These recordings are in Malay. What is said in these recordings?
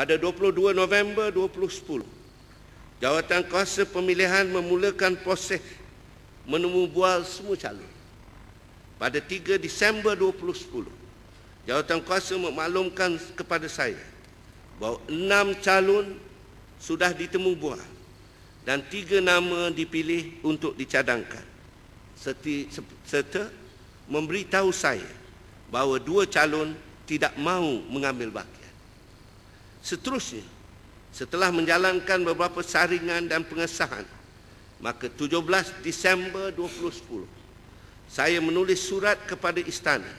pada 22 November 2010, Jawatankuasa Pemilihan memulakan proses menemu bual semua calon. Pada 3 Disember 2010, Jawatankuasa memaklumkan kepada saya bahawa 6 calon sudah ditemu bual dan 3 nama dipilih untuk dicadangkan, serta memberitahu saya bahawa 2 calon tidak mahu mengambil bahagian. Seterusnya, setelah menjalankan beberapa saringan dan pengesahan, maka 17 Disember 2010, saya menulis surat kepada Istana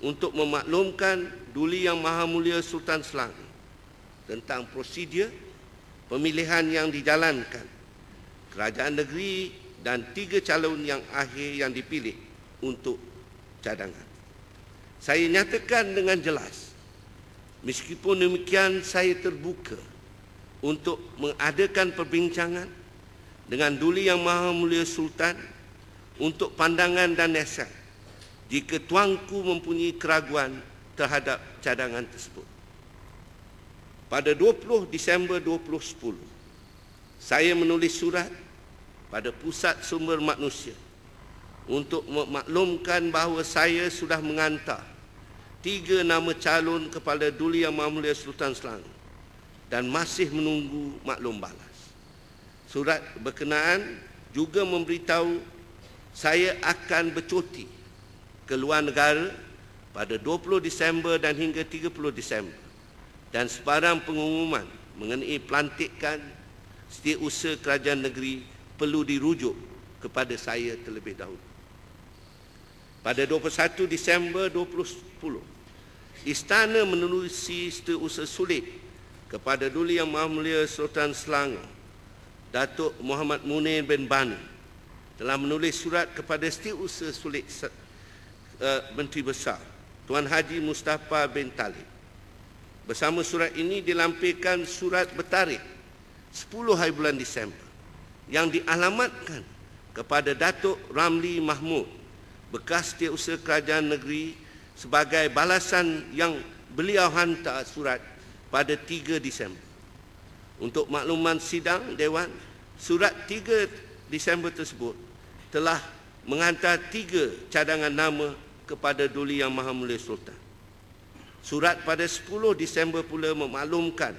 untuk memaklumkan Duli Yang Maha Mulia Sultan Selangor tentang prosedur pemilihan yang dijalankan kerajaan negeri dan 3 calon yang akhir yang dipilih untuk cadangan. Saya nyatakan dengan jelas, meskipun demikian saya terbuka untuk mengadakan perbincangan dengan Duli Yang Maha Mulia Sultan untuk pandangan dan nasihat jika tuanku mempunyai keraguan terhadap cadangan tersebut. Pada 20 Disember 2010, saya menulis surat pada Pusat Sumber Manusia untuk memaklumkan bahawa saya sudah mengantar 3 nama calon kepada Duli Yang Maha Mulia Sultan Selangor dan masih menunggu maklum balas. Surat berkenaan juga memberitahu saya akan bercuti ke luar negara pada 20 Disember dan hingga 30 Disember dan sebarang pengumuman mengenai pelantikan setiausaha kerajaan negeri perlu dirujuk kepada saya terlebih dahulu. Pada 21 Disember 2010, Istana menerusi setiausaha sulit kepada Duli Yang Maha Mulia Sultan Selangor, Datuk Muhammad Munir bin Bani, telah menulis surat kepada Setiausaha Sulit Menteri Besar Tuan Haji Mustafa bin Talib. Bersama surat ini dilampirkan surat bertarikh 10 hari bulan Disember yang dialamatkan kepada Datuk Ramli Mahmud, bekas Setiausaha Kerajaan Negeri, sebagai balasan yang beliau hantar surat pada 3 Disember. Untuk makluman sidang Dewan, surat 3 Disember tersebut telah menghantar 3 cadangan nama kepada Duli Yang Maha Mulia Sultan. Surat pada 10 Disember pula memaklumkan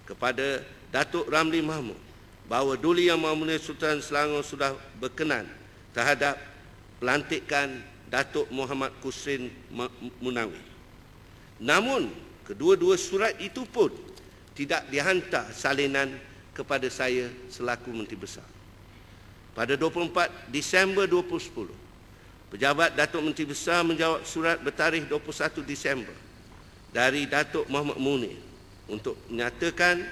kepada Datuk Ramli Mahmud bahawa Duli Yang Maha Mulia Sultan Selangor sudah berkenan terhadap pelantikan Datuk Muhammad Kusrin Munawi. Namun, kedua-dua surat itu pun tidak dihantar salinan kepada saya selaku Menteri Besar. Pada 24 Disember 2010, Pejabat Datuk Menteri Besar menjawab surat bertarikh 21 Disember dari Datuk Muhammad Munir untuk menyatakan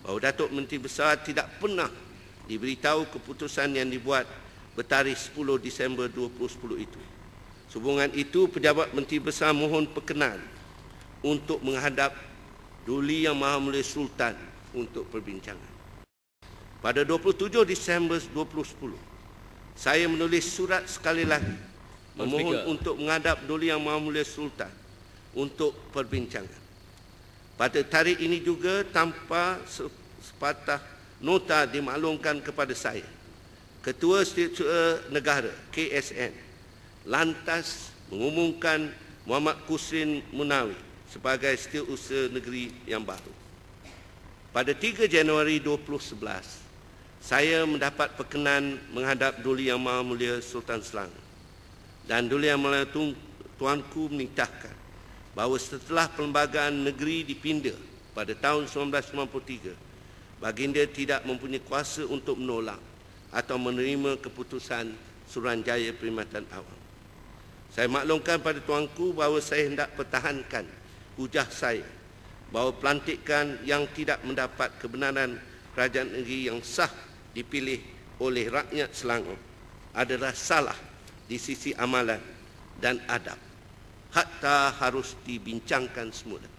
bahawa Datuk Menteri Besar tidak pernah diberitahu keputusan yang dibuat bertarikh 10 Disember 2010 itu. Sehubungan itu, Pejabat Menteri Besar mohon perkenan untuk menghadap Duli Yang Maha Mulia Sultan untuk perbincangan. Pada 27 Disember 2010, saya menulis surat sekali lagi memohon untuk menghadap Duli Yang Maha Mulia Sultan untuk perbincangan. Pada tarikh ini juga, tanpa sepatah nota dimaklumkan kepada saya, Ketua Setiausaha Negara KSN lantas mengumumkan Muhammad Kusrin Munawi sebagai Setiausaha Negeri yang baru. Pada 3 Januari 2011, saya mendapat perkenan menghadap Duli Yang Maha Mulia Sultan Selangor, dan Duli Yang Maha Mulia Tuanku menitahkan bahawa setelah Perlembagaan Negeri dipindah pada tahun 1993, baginda tidak mempunyai kuasa untuk menolak atau menerima keputusan Suruhanjaya Perkhidmatan Awam. Saya maklumkan pada tuanku bahawa saya hendak pertahankan hujah saya bahawa pelantikan yang tidak mendapat kebenaran kerajaan negeri yang sah dipilih oleh rakyat Selangor adalah salah di sisi amalan dan adab, hatta harus dibincangkan semula.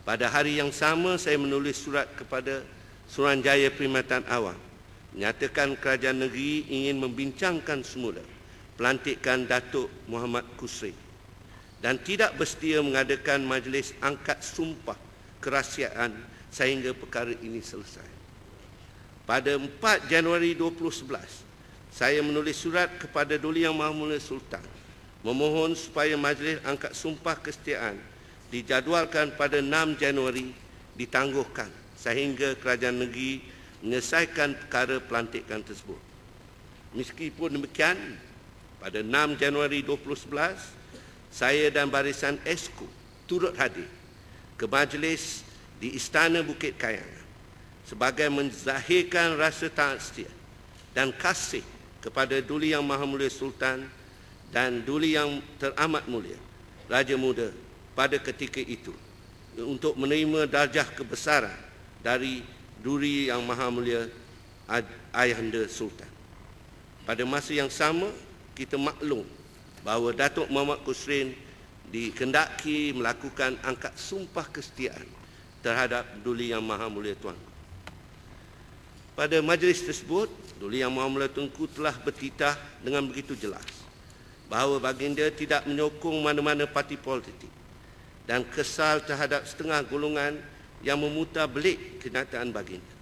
Pada hari yang sama, saya menulis surat kepada Suruhanjaya Perkhidmatan Awam menyatakan kerajaan negeri ingin membincangkan semula pelantikan Datuk Muhammad Kusrin dan tidak bersedia mengadakan majlis angkat sumpah kerahsiaan sehingga perkara ini selesai. Pada 4 Januari 2011, saya menulis surat kepada Duli Yang Maha Mulia Sultan memohon supaya Majlis Angkat Sumpah Kesetiaan dijadualkan pada 6 Januari ditangguhkan sehingga kerajaan negeri menyelesaikan perkara pelantikan tersebut. Meskipun demikian, pada 6 Januari 2011, saya dan barisan ESKO turut hadir ke majlis di Istana Bukit Kayangan sebagai menzahirkan rasa taat setia dan kasih kepada Duli Yang Maha Mulia Sultan dan Duli Yang Teramat Mulia Raja Muda pada ketika itu untuk menerima darjah kebesaran dari Duli Yang Maha Mulia Ayahanda Sultan. Pada masa yang sama, kita maklum bahawa Datuk Muhammad Kusrin dikendaki melakukan angkat sumpah kesetiaan terhadap Duli Yang Maha Mulia Tuanku. Pada majlis tersebut, Duli Yang Maha Mulia Tuanku telah bertitah dengan begitu jelas bahawa baginda tidak menyokong mana-mana parti politik dan kesal terhadap setengah golongan yang memutar belik kenyataan baginda.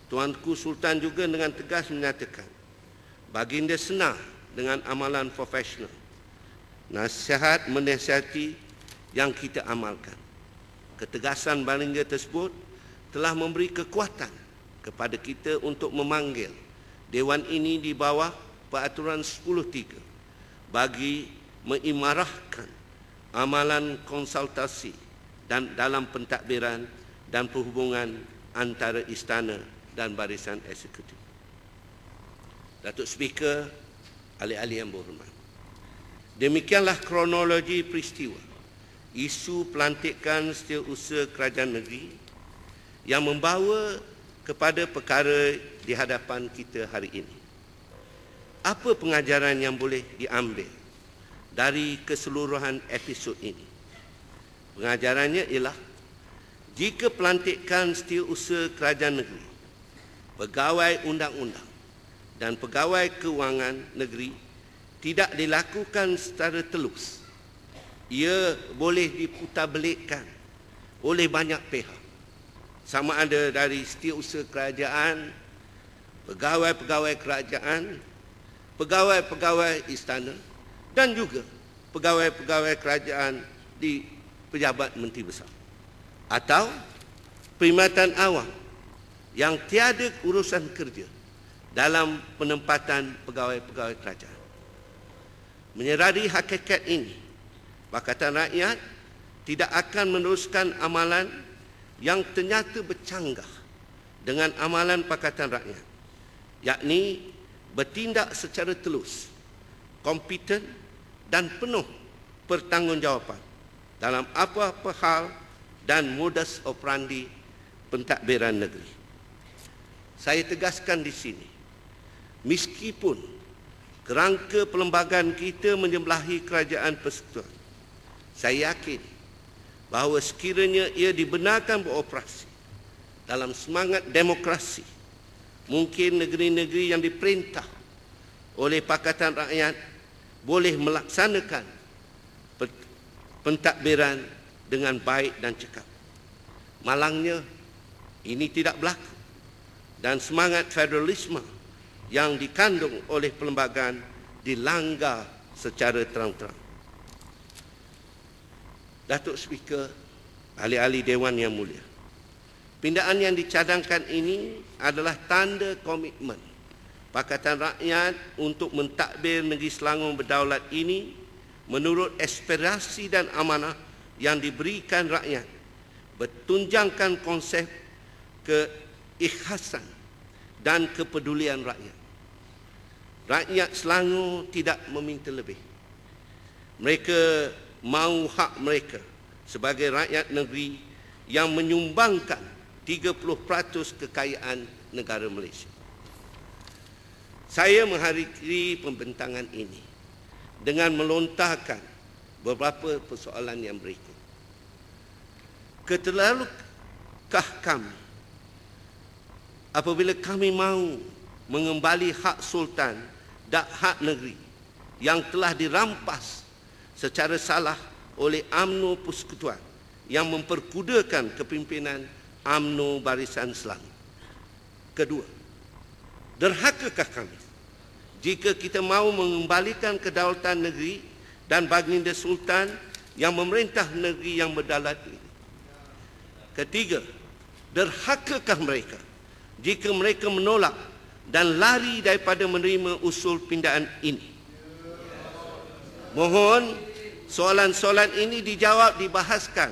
Tuanku Sultan juga dengan tegas menyatakan baginda senang dengan amalan profesional, nasihat menasihati yang kita amalkan. Ketegasan baginda tersebut telah memberi kekuatan kepada kita untuk memanggil Dewan ini di bawah Peraturan 10.3 bagi mengimarahkan amalan konsultasi dan dalam pentadbiran dan perhubungan antara istana dan barisan eksekutif. Datuk Speaker, ahli-ahli yang berhormat, demikianlah kronologi peristiwa isu pelantikan setiausaha kerajaan negeri yang membawa kepada perkara di hadapan kita hari ini. Apa pengajaran yang boleh diambil dari keseluruhan episod ini? Pengajarannya ialah jika pelantikan setiausaha kerajaan negeri, pegawai undang-undang dan pegawai kewangan negeri tidak dilakukan secara telus, ia boleh diputarbelikkan oleh banyak pihak, sama ada dari setiausaha kerajaan, pegawai-pegawai kerajaan, pegawai-pegawai istana dan juga pegawai-pegawai kerajaan di pejabat menteri besar atau perkhidmatan awam yang tiada urusan kerja dalam penempatan pegawai-pegawai kerajaan. Menyedari hakikat ini, Pakatan Rakyat tidak akan meneruskan amalan yang ternyata bercanggah dengan amalan Pakatan Rakyat, yakni bertindak secara telus, kompeten dan penuh pertanggungjawaban dalam apa-apa hal dan modus operandi pentadbiran negeri. Saya tegaskan di sini, meskipun kerangka perlembagaan kita menyebelahi kerajaan persekutuan, saya yakin bahawa sekiranya ia dibenarkan beroperasi dalam semangat demokrasi, mungkin negeri-negeri yang diperintah oleh Pakatan Rakyat boleh melaksanakan pentadbiran dengan baik dan cekap. Malangnya, ini tidak berlaku dan semangat federalisme yang dikandung oleh perlembagaan dilanggar secara terang-terang. Datuk Speaker, ahli-ahli Dewan yang mulia, pindaan yang dicadangkan ini adalah tanda komitmen Pakatan Rakyat untuk mentadbir negeri Selangor berdaulat ini menurut aspirasi dan amanah yang diberikan rakyat, bertunjangkan konsep keikhlasan dan kepedulian rakyat. Rakyat Selangor tidak meminta lebih. Mereka mahu hak mereka sebagai rakyat negeri yang menyumbangkan 30% kekayaan negara Malaysia. Saya menghadiri pembentangan ini dengan melontarkan beberapa persoalan yang berikut. Keterlalukah kami apabila kami mahu mengembali hak sultan dan hak negeri yang telah dirampas secara salah oleh UMNO Persekutuan yang memperkudakan kepimpinan UMNO Barisan Selangor. Kedua, derhakakah kami jika kita mahu mengembalikan kedaulatan negeri dan Baginda Sultan yang memerintah negeri yang berdaulat ini? Ketiga, derhakakah mereka jika mereka menolak dan lari daripada menerima usul pindaan ini? Mohon soalan-soalan ini dijawab, dibahaskan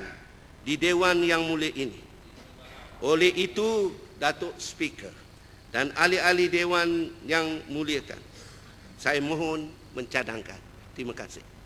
di Dewan Yang Mulia ini. Oleh itu, Datuk Speaker dan ahli-ahli Dewan yang muliakan, saya mohon mencadangkan. Terima kasih.